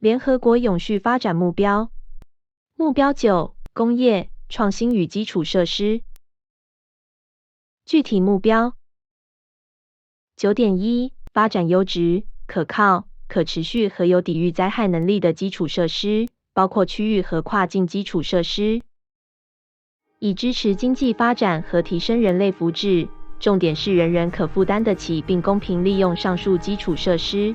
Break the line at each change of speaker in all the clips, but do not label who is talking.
联合国永续发展目标。目标9：工业、创新与基础设施。具体目标 9.1 发展优质、可靠、可持续和有抵御灾害能力的基础设施，包括区域和跨境基础设施，以支持经济发展和提升人类福祉。重点是人人可负担得起并公平利用上述基础设施。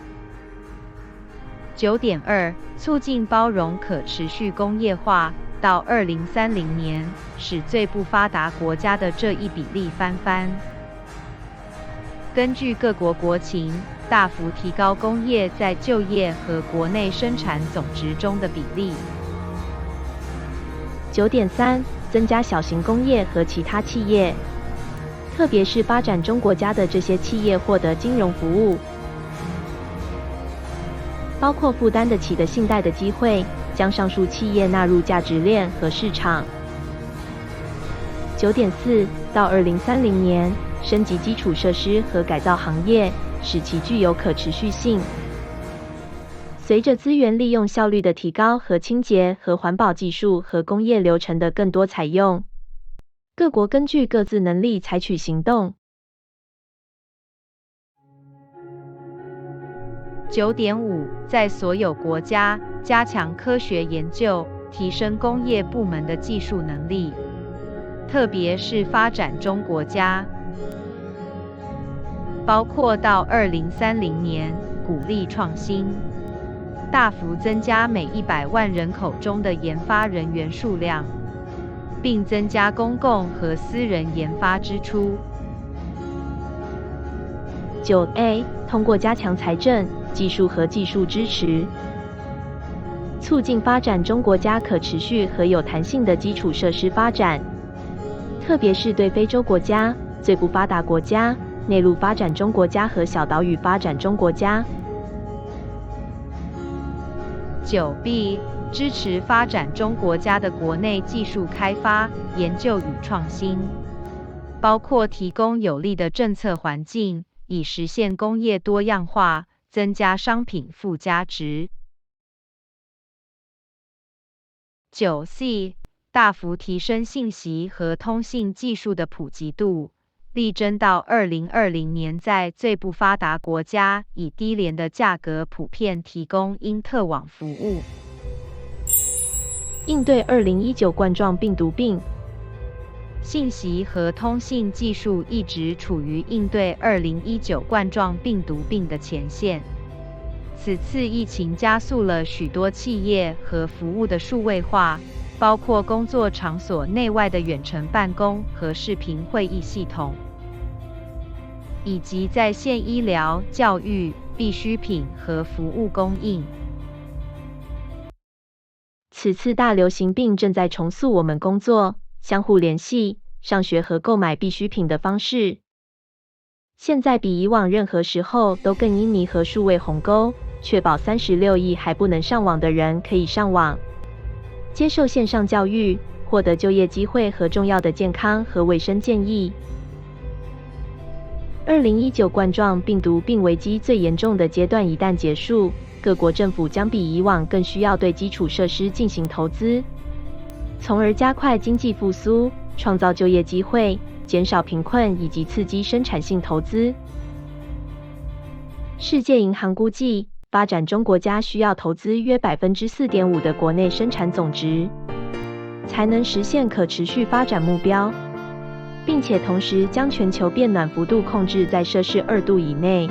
9.2 促进包容可持续工业化，到2030年，使最不发达国家的这一比例翻番。根据各国国情，大幅提高工业在就业和国内生产总值中的比例。
9.3 增加小型工业和其他企业，特别是发展中国家的这些企业获得金融服务，包括负担得起的信贷的机会，将上述企业纳入价值链和市场。9.4 到2030年，升级基础设施和改造行业，使其具有可持续性。随着资源利用效率的提高和清洁和环保技术和工业流程的更多采用，各国根据各自能力采取行动。
9.5 在所有国家加强科学研究，提升工业部门的技术能力，特别是发展中国家，包括到2030年鼓励创新，大幅增加每100万人口中的研发人员数量，并增加公共和私人研发支出。
9A 通过加强财政、技术和技术支持，促进发展中国家可持续和有弹性的基础设施发展，特别是对非洲国家、最不发达国家、内陆发展中国家和小岛屿发展中国家。
9B 支持发展中国家的国内技术开发、研究与创新，包括提供有利的政策环境，以实现工业多样化，增加商品附加值。9C 大幅提升信息和通信技术的普及度，力争到2020年在最不发达国家以低廉的价格普遍提供因特网服务。
应对2019冠状病毒病。
信息和通信技术一直处于应对2019冠状病毒病的前线。此次疫情加速了许多企业和服务的数位化，包括工作场所内外的远程办公和视频会议系统，以及在线医疗、教育、必需品和服务供应。
此次大流行病正在重塑我们工作、相互联系、上学和购买必需品的方式。现在比以往任何时候都更应弥合数位鸿沟，确保36亿还不能上网的人可以上网，接受线上教育，获得就业机会和重要的健康和卫生建议。2019冠状病毒病危机最严重的阶段一旦结束，各国政府将比以往更需要对基础设施进行投资，从而加快经济复苏，创造就业机会，减少贫困以及刺激生产性投资。世界银行估计，发展中国家需要投资约 4.5% 的国内生产总值，才能实现可持续发展目标，并且同时将全球变暖幅度控制在摄氏2度以内。